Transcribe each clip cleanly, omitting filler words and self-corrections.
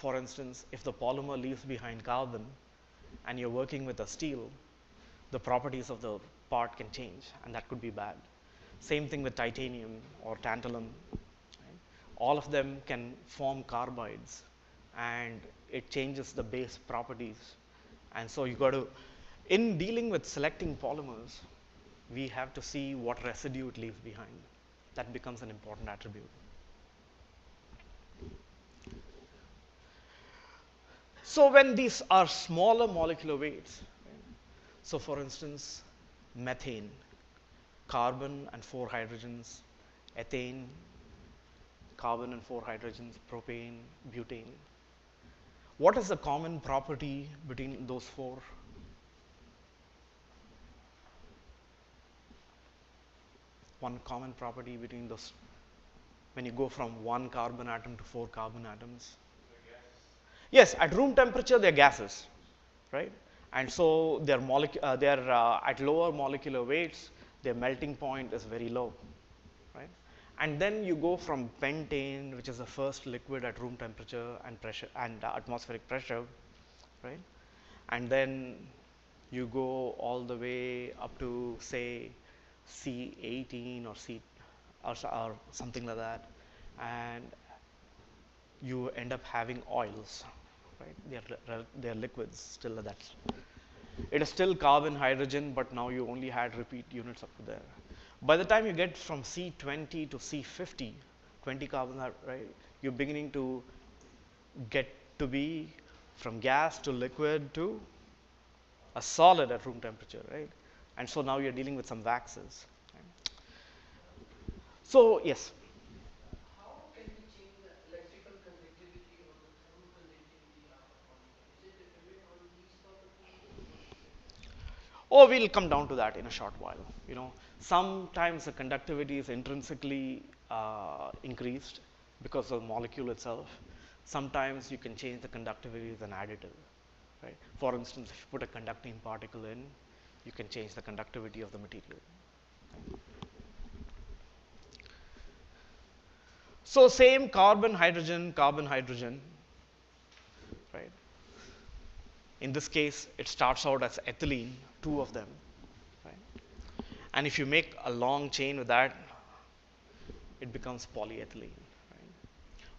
For instance, if the polymer leaves behind carbon and you're working with a steel, the properties of the part can change, and that could be bad. Same thing with titanium or tantalum. Right? All of them can form carbides, and it changes the base properties. And so you got to, in dealing with selecting polymers, we have to see what residue it leaves behind. That becomes an important attribute. So when these are smaller molecular weights, right? So for instance, methane, carbon and 4 hydrogens, ethane, carbon and 4 hydrogens, propane, butane. What is the common property between those four? One common property between those, when you go from one carbon atom to 4 carbon atoms? Yes, at room temperature they're gases, right? And so they're at lower molecular weights, their melting point is very low, right? And then you go from pentane, which is the first liquid at room temperature and pressure and atmospheric pressure, right? And then you go all the way up to say C18 or or something like that, and you end up having oils, right? They're liquids still. That's it is still carbon, hydrogen, but now you only had repeat units up to there. By the time you get from C20 to C50, 20 carbon, right? You're beginning to get to be from gas to liquid to a solid at room temperature, right? And so now you're dealing with some waxes. Right? So yes. How can we change the electrical conductivity or the thermal conductivity of a polymer? Is it dependent on these properties or what is it? Or we'll come down to that in a short while. You know, sometimes the conductivity is intrinsically increased because of the molecule itself. Sometimes you can change the conductivity with an additive. Right? For instance, if you put a conducting particle in, you can change the conductivity of the material. Right? So same carbon, hydrogen, right? In this case, it starts out as ethylene, two of them, right? And if you make a long chain with that, it becomes polyethylene. Right?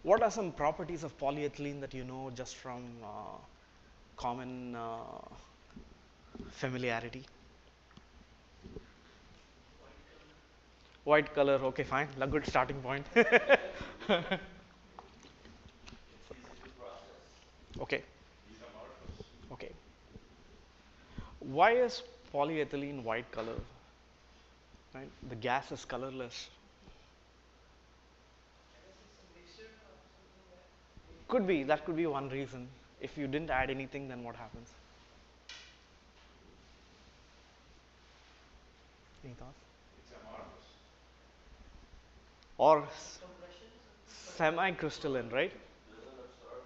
What are some properties of polyethylene that you know just from common familiarity? White color. White color, okay, fine, a good starting point. It's easy to process. Okay, It's amorphous. okay. Why is polyethylene white color? Right? The gas is colorless. I guess it's a mixture of something that they Could be, that could be one reason. If you didn't add anything, then what happens? Any thoughts? It's amorphous. Or compression something. semi-crystalline, right? It doesn't absorb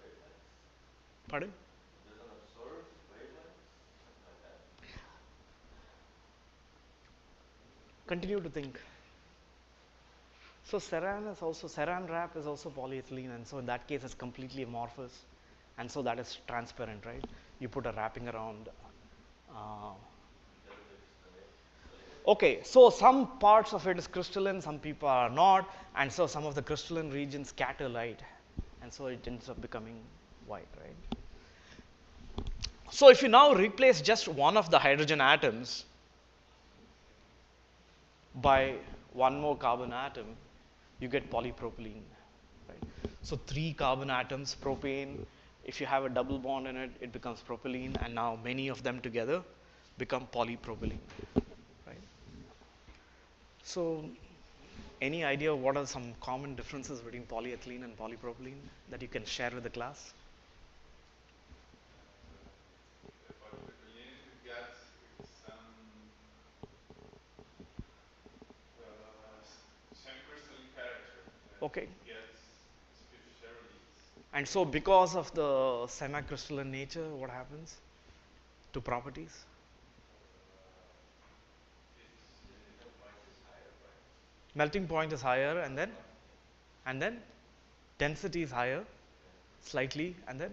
wavelengths. Pardon? It doesn't absorb wavelengths. Something like that. Continue to think. So saran wrap is also polyethylene, and so in that case it's completely amorphous, and so that is transparent, right? You put a wrapping around. Uh, Because of the crystallinity. okay, so some parts of it is crystalline, some people are not, and so some of the crystalline regions scatter light, and so it ends up becoming white, right? So if you now replace just one of the hydrogen atoms by one more carbon atom, you get polypropylene. Right? So 3 carbon atoms, propane, if you have a double bond in it, it becomes propylene, and now many of them together become polypropylene. Right? So any idea what are some common differences between polyethylene and polypropylene that you can share with the class? The polypropylene gets some semi-crystalline character. Okay. It gets superficially. And so because of the semi-crystalline nature, what happens to properties? It's The melting point is higher, right? Melting point is higher, and then Yeah. and then density is higher. slightly, and then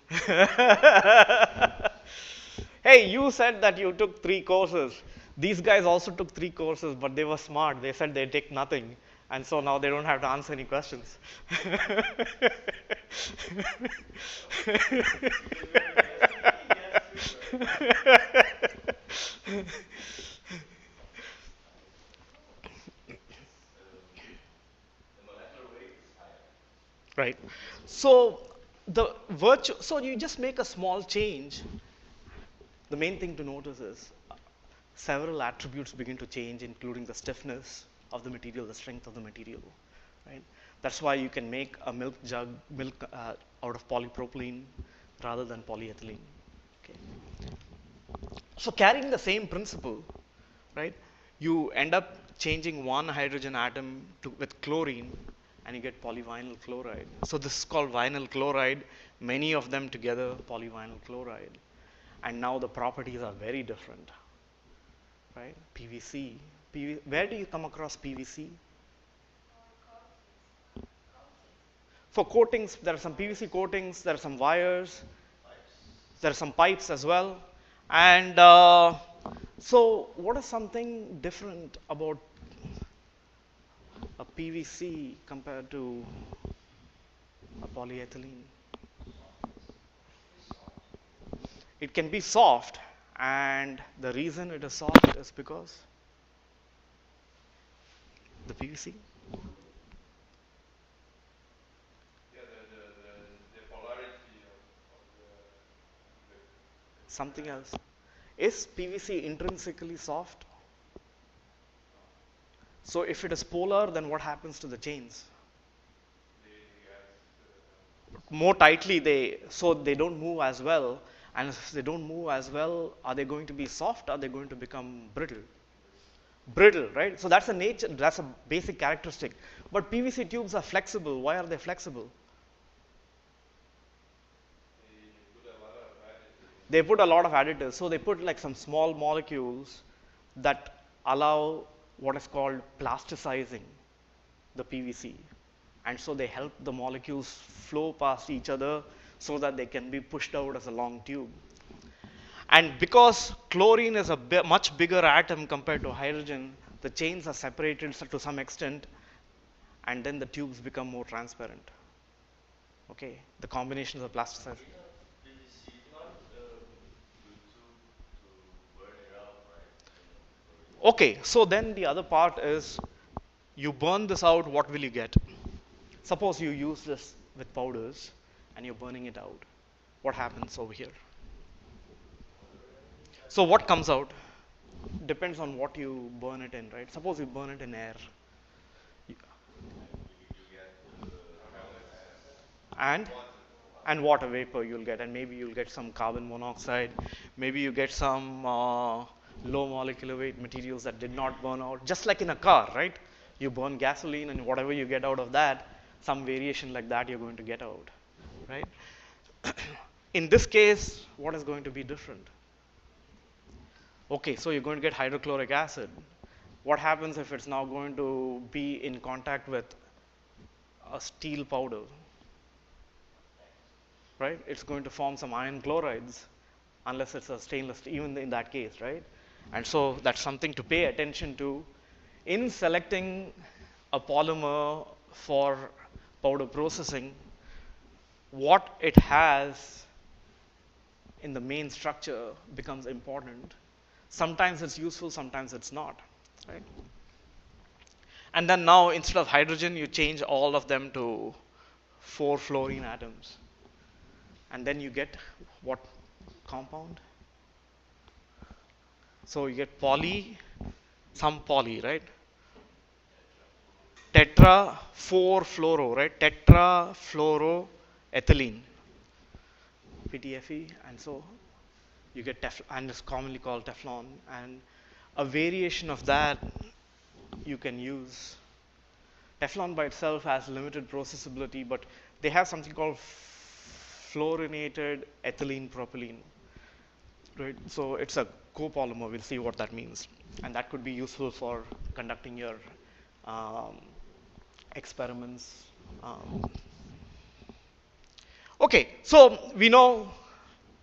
And then hey, you said that you took 3 courses. These guys also took 3 courses, but they were smart. They said they take nothing, and so now they don't have to answer any questions. The molecular weight is higher. Right. So so you just make a small change. The main thing to notice is several attributes begin to change, including the stiffness of the material, the strength of the material. Right. That's why you can make a milk out of polypropylene rather than polyethylene. Okay. So carrying the same principle, right? You end up changing one hydrogen atom with chlorine, and you get polyvinyl chloride. So this is called vinyl chloride. Many of them together, polyvinyl chloride. And now the properties are very different, right? PVC. Where do you come across PVC? For coatings, there are some PVC coatings, there are some wires, there are some pipes as well. And so, what is something different about a PVC compared to a polyethylene? It can be soft, and the reason it is soft is because the PVC. yeah, the polarity of the Something else. Is PVC intrinsically soft? So if it is polar, then what happens to the chains? More tightly, so they don't move as well. And if they don't move as well, are they going to be soft? Or are they going to become brittle? Brittle, right? So that's a nature. That's a basic characteristic. But PVC tubes are flexible. Why are they flexible? They put a lot of additives. So they put like some small molecules that allow what is called plasticizing the PVC. And so they help the molecules flow past each other so that they can be pushed out as a long tube. And because chlorine is a much bigger atom compared to hydrogen, the chains are separated to some extent, and then the tubes become more transparent. Okay, the combinations of plasticizing. PVC is not good to burn it out, right? Okay, so then the other part is you burn this out, what will you get? Suppose you use this with powders and you're burning it out. What happens over here? So what comes out? Depends on what you burn it in, right? Suppose you burn it in air. You get carbon dioxide. And water vapor you'll get, and maybe you'll get some carbon monoxide, maybe you get some low molecular weight materials that did not burn out, just like in a car, right? You burn gasoline, and whatever you get out of that, some variation like that you're going to get out, right? In this case, what is going to be different? Okay, so you're going to get hydrochloric acid. What happens if it's now going to be in contact with a steel powder? Right? It's going to form some iron chlorides unless it's a stainless, even in that case, right? And so that's something to pay attention to in selecting a polymer for powder processing. What it has in the main structure becomes important. Sometimes it's useful, sometimes it's not, right? And then now instead of hydrogen, you change all of them to 4 fluorine atoms. And then you get what compound? So you get some poly, right? Tetra 4 fluoro, right? Tetrafluoroethylene, PTFE, and so you get and it's commonly called Teflon. And a variation of that you can use. Teflon by itself has limited processability, but they have something called fluorinated ethylene propylene. Right, so it's a copolymer. We'll see what that means, and that could be useful for conducting your experiments. Okay, so we know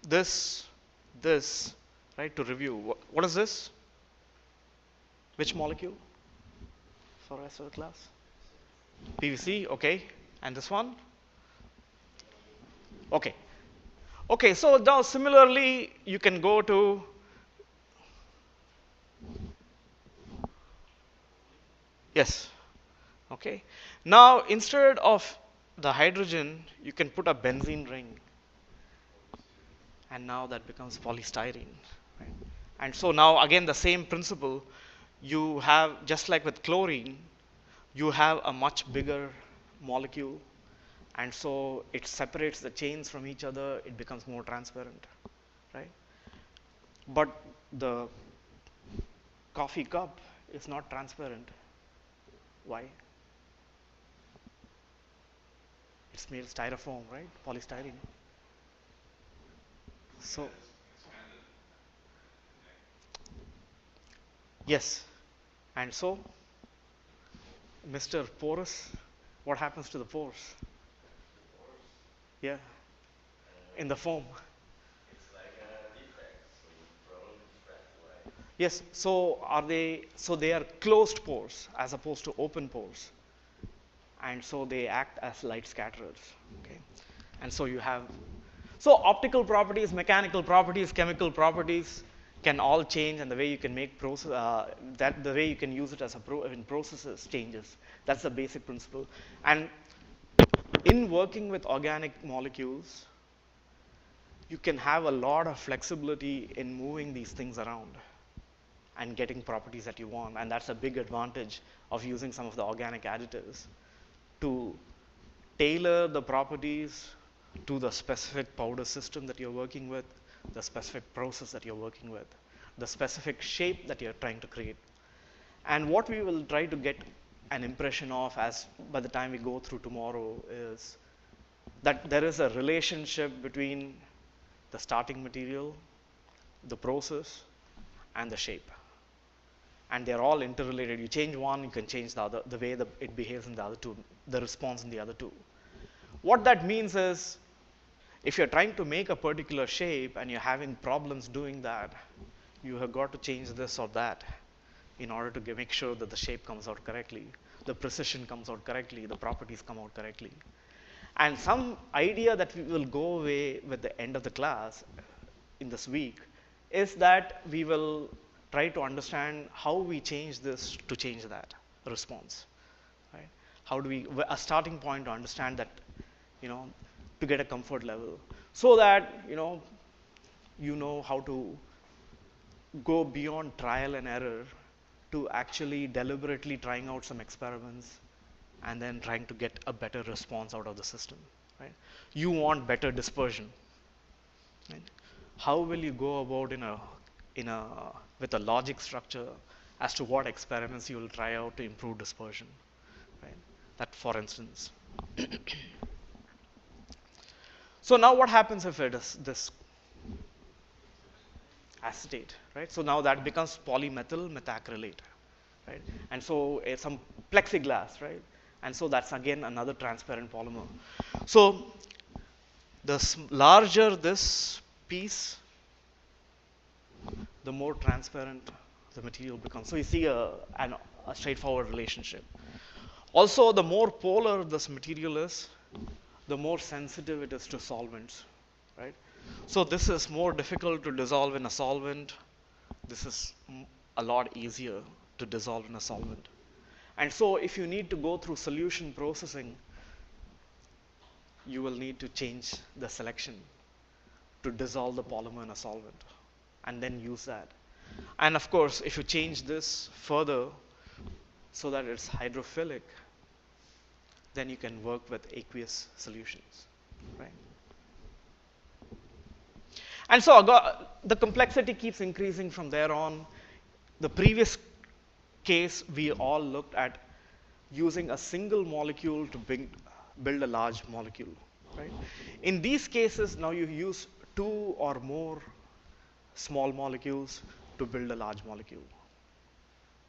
this, this, right? To review, what is this? Which molecule for rest of the class? PVC, okay. And this one? Okay. Okay, so now similarly, you can go to yes. Okay. Now instead of the hydrogen, you can put a benzene ring, and now that becomes polystyrene. Right? And so now again the same principle. You have, just like with chlorine, you have a much bigger molecule, and so it separates the chains from each other. It becomes more transparent, right? But the coffee cup is not transparent. Why? It's made of styrofoam, right? Polystyrene. So yes, and so Mr. Porous, what happens to the pores? Yeah, in the foam. It's like a defect, so you probably diffract light. Yes, so they are closed pores as opposed to open pores. And so they act as light scatterers. Okay. And so you have, so optical properties, mechanical properties, chemical properties can all change, and the way you can make process, that the way you can use it as in processes changes. That's the basic principle. And in working with organic molecules, you can have a lot of flexibility in moving these things around and getting properties that you want. And that's a big advantage of using some of the organic additives to tailor the properties to the specific powder system that you're working with, the specific process that you're working with, the specific shape that you're trying to create. And what we will try to get an impression of as by the time we go through tomorrow is that there is a relationship between the starting material, the process, and the shape. And they're all interrelated. You change one, you can change the other, the way it behaves in the other two, the response in the other two. What that means is, if you're trying to make a particular shape and you're having problems doing that, you have got to change this or that in order to make sure that the shape comes out correctly, the precision comes out correctly, the properties come out correctly. And some idea that we will go away with the end of the class in this week is that we will try to understand how we change this to change that response. Right? How do we, a starting point to understand that, to get a comfort level, so that you know how to go beyond trial and error to actually deliberately trying out some experiments and then trying to get a better response out of the system. Right? You want better dispersion. Right? How will you go about with a logic structure as to what experiments you will try out to improve dispersion? Right? That, for instance. So now what happens if it is this acetate, right? So now that becomes polymethyl methacrylate, right? And so some plexiglass, right? And so that's again another transparent polymer. So the larger this piece, the more transparent the material becomes. So you see a straightforward relationship. Also, the more polar this material is, the more sensitive it is to solvents, right? So this is more difficult to dissolve in a solvent. This is a lot easier to dissolve in a solvent. And so if you need to go through solution processing, you will need to change the selection to dissolve the polymer in a solvent and then use that. And of course, if you change this further so that it's hydrophilic, then you can work with aqueous solutions, right? And so the complexity keeps increasing from there on. The previous case, we all looked at using a single molecule to build a large molecule, right? In these cases, now you use two or more small molecules to build a large molecule.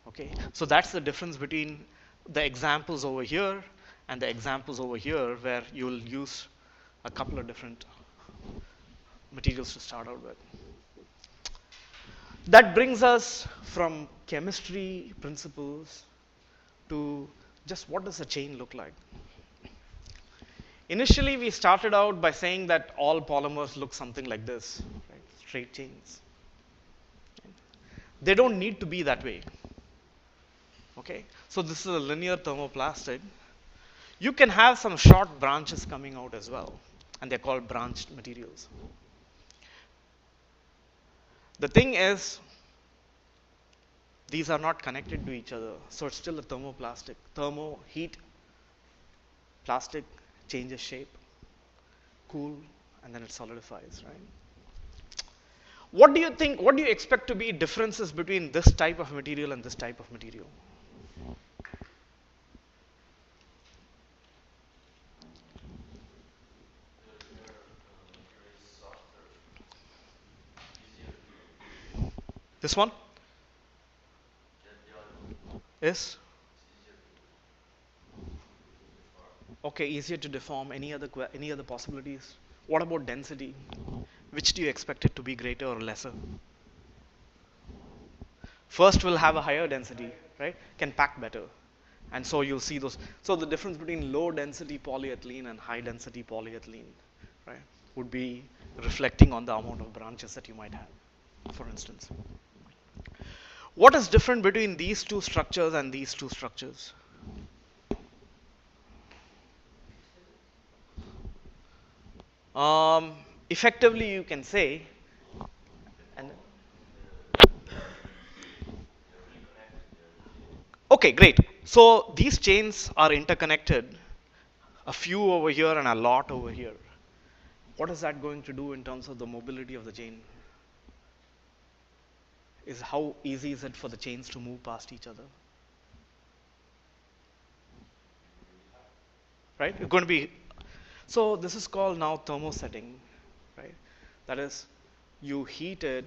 Okay, so that's the difference between the examples over here and the examples over here where you'll use a couple of different materials to start out with. That brings us from chemistry principles to just what does a chain look like. Initially, we started out by saying that all polymers look something like this, right? Straight chains. They don't need to be that way. Okay, so this is a linear thermoplastic. You can have some short branches coming out as well, and they're called branched materials. The thing is, these are not connected to each other, so it's still a thermoplastic. Thermo, heat, plastic changes shape, cool, and then it solidifies, right? What do you think, what do you expect to be differences between this type of material and this type of material? The linear material is softer, easier to, This one the other one, is it's easier to deform. okay, easier to deform. Any other possibilities? What about density? Which do you expect it to be greater or lesser? First will have a higher density, right? Can pack better. And so you'll see those. So the difference between low density polyethylene and high density polyethylene, right, would be reflecting on the amount of branches that you might have, for instance. What is different between these two structures and these two structures? Effectively, you can say, and They're reconnected, okay, great. So these chains are interconnected, a few over here and a lot over here. What is that going to do in terms of the mobility of the chain? Is how easy is it for the chains to move past each other? Right? It's going to be, so this is called now thermosetting, right? That is, you heat it,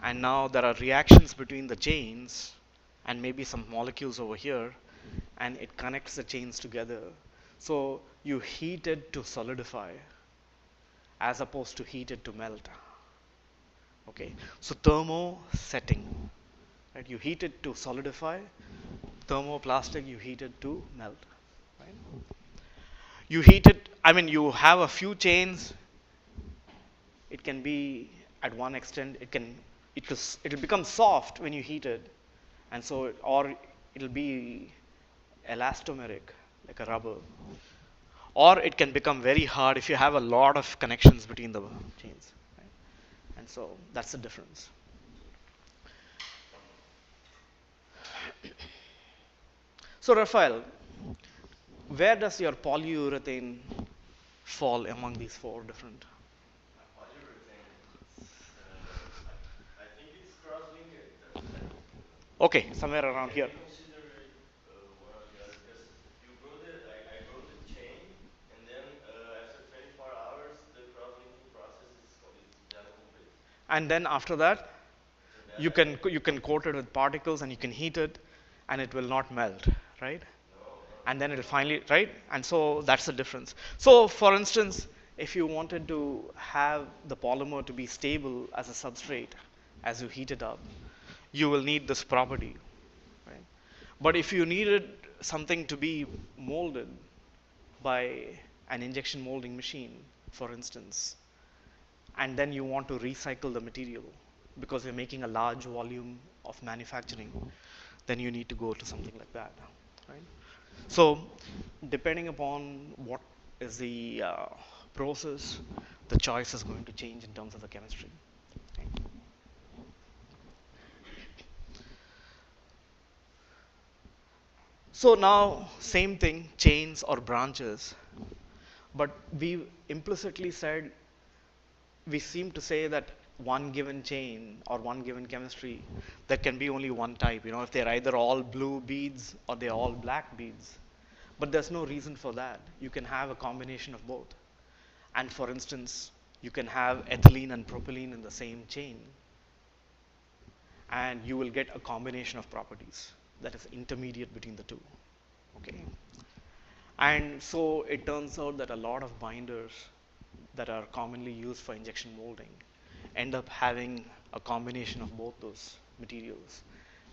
and now there are reactions between the chains and maybe some molecules over here, and it connects the chains together. So you heat it to solidify as opposed to heat it to melt. Okay, so thermosetting, right? You heat it to solidify. Thermoplastic, you heat it to melt, right? You heat it, I mean, you have a few chains. It can be at one extent, it'll become soft when you heat it, and so, or it'll be elastomeric, like a rubber. Or it can become very hard if you have a lot of connections between the chains, right? And so that's the difference. So Rafael, where does your polyurethane fall among these four different? polyurethane. I think it's cross-linked. Okay, somewhere around Can here. we consider it one or the other? Because you grow I grow the chain, and then after 24 hours, the cross-linking process is done complete. And then after that, After that, you can coat it with particles and you can heat it, and it will not melt, right? And then it'll finally, right? And so that's the difference. So for instance, if you wanted to have the polymer to be stable as a substrate as you heat it up, you will need this property, right? But if you needed something to be molded by an injection molding machine, for instance, and then you want to recycle the material because you're making a large volume of manufacturing, then you need to go to something like that, right? So, depending upon what is the process, the choice is going to change in terms of the chemistry. Okay. So now, same thing, chains or branches, but we implicitly said, we seem to say that one given chain or one given chemistry, there can be only one type, if they're either all blue beads or they're all black beads. But there's no reason for that. You can have a combination of both. And for instance, you can have ethylene and propylene in the same chain, and you will get a combination of properties that is intermediate between the two. Okay. And so it turns out that a lot of binders that are commonly used for injection molding end up having a combination of both those materials,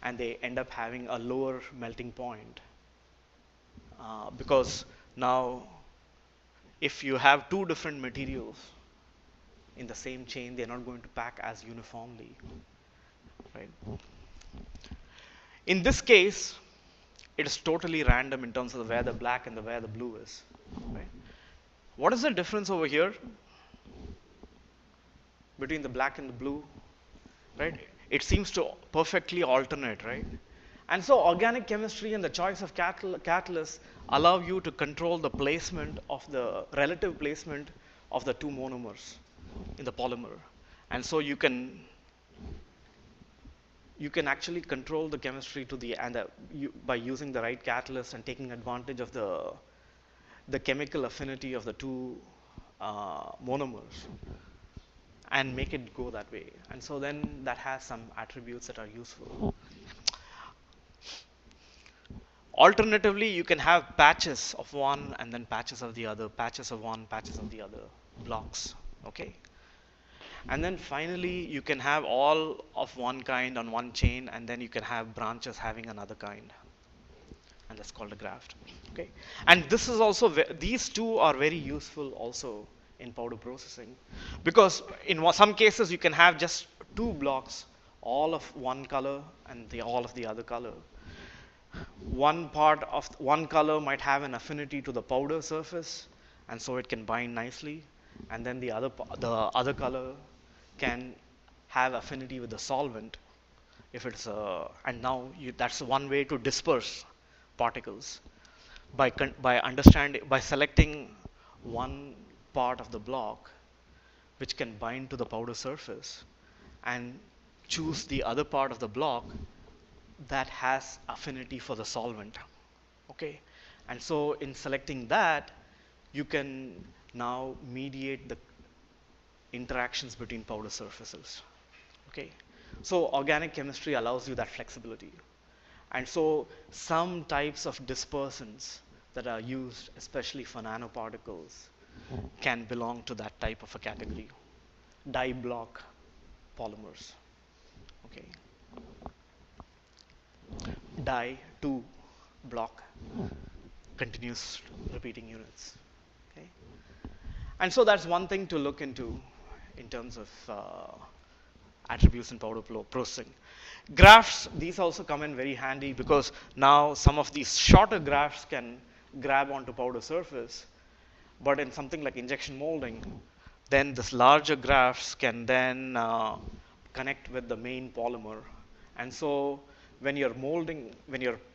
and they end up having a lower melting point because now if you have two different materials in the same chain, they're not going to pack as uniformly, right? In this case, it is totally random in terms of where the black and where the blue is, right? What is the difference over here between the black and the blue, right? It seems to perfectly alternate, right? And so organic chemistry and the choice of catalysts allow you to control the placement of the relative placement of the two monomers in the polymer. And so you can actually control the chemistry to the by using the right catalyst and taking advantage of the chemical affinity of the two monomers and make it go that way. And so then that has some attributes that are useful. Alternatively, you can have patches of one and then patches of the other, patches of one, patches of the other blocks, okay? And then finally, you can have all of one kind on one chain, and then you can have branches having another kind. And that's called a graft, okay? And this is also, these two are very useful also in powder processing, because in some cases you can have just two blocks, all of one color and all of the other color. One part of one color might have an affinity to the powder surface, and so it can bind nicely, and then the other color can have affinity with the solvent if it's and now that's one way to disperse particles by selecting one part of the block which can bind to the powder surface and choose the other part of the block that has affinity for the solvent, okay? And so in selecting that, you can now mediate the interactions between powder surfaces, okay? So organic chemistry allows you that flexibility. And so some types of dispersants that are used, especially for nanoparticles, can belong to that type of a category. Die block polymers, okay? Die 2 block continuous repeating units, okay? And so that's one thing to look into in terms of attributes in powder processing. Grafts, these also come in very handy because now some of these shorter grafts can grab onto powder surface, but in something like injection molding, then this larger grafts can then connect with the main polymer. And so when you're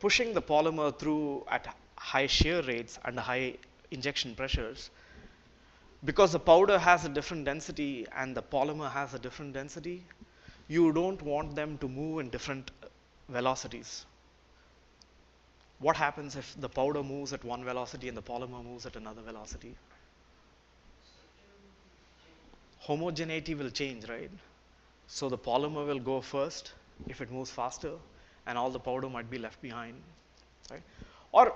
pushing the polymer through at high shear rates and high injection pressures, because the powder has a different density and the polymer has a different density, you don't want them to move in different velocities. What happens if the powder moves at one velocity and the polymer moves at another velocity? Homogeneity will change, right? So the polymer will go first if it moves faster, and all the powder might be left behind, right? Or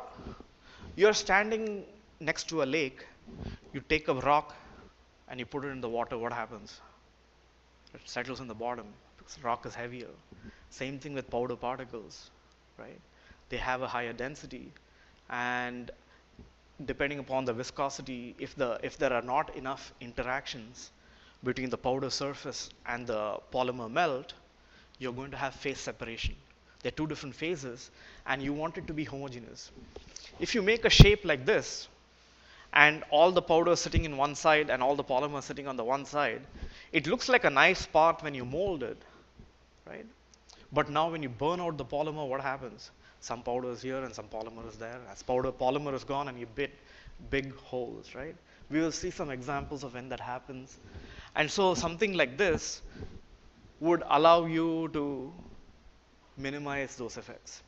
you're standing next to a lake, you take a rock and you put it in the water, what happens? It settles in the bottom because the rock is heavier. Same thing with powder particles, right? They have a higher density, and depending upon the viscosity, if there are not enough interactions between the powder surface and the polymer melt, you're going to have phase separation. They're two different phases, and you want it to be homogeneous. If you make a shape like this, and all the powder sitting in one side and all the polymer sitting on the one side, it looks like a nice part when you mold it, right? But now when you burn out the polymer, what happens? Some powder is here and some polymer is there. As polymer is gone and you bit big holes, right? We will see some examples of when that happens. And so something like this would allow you to minimize those effects.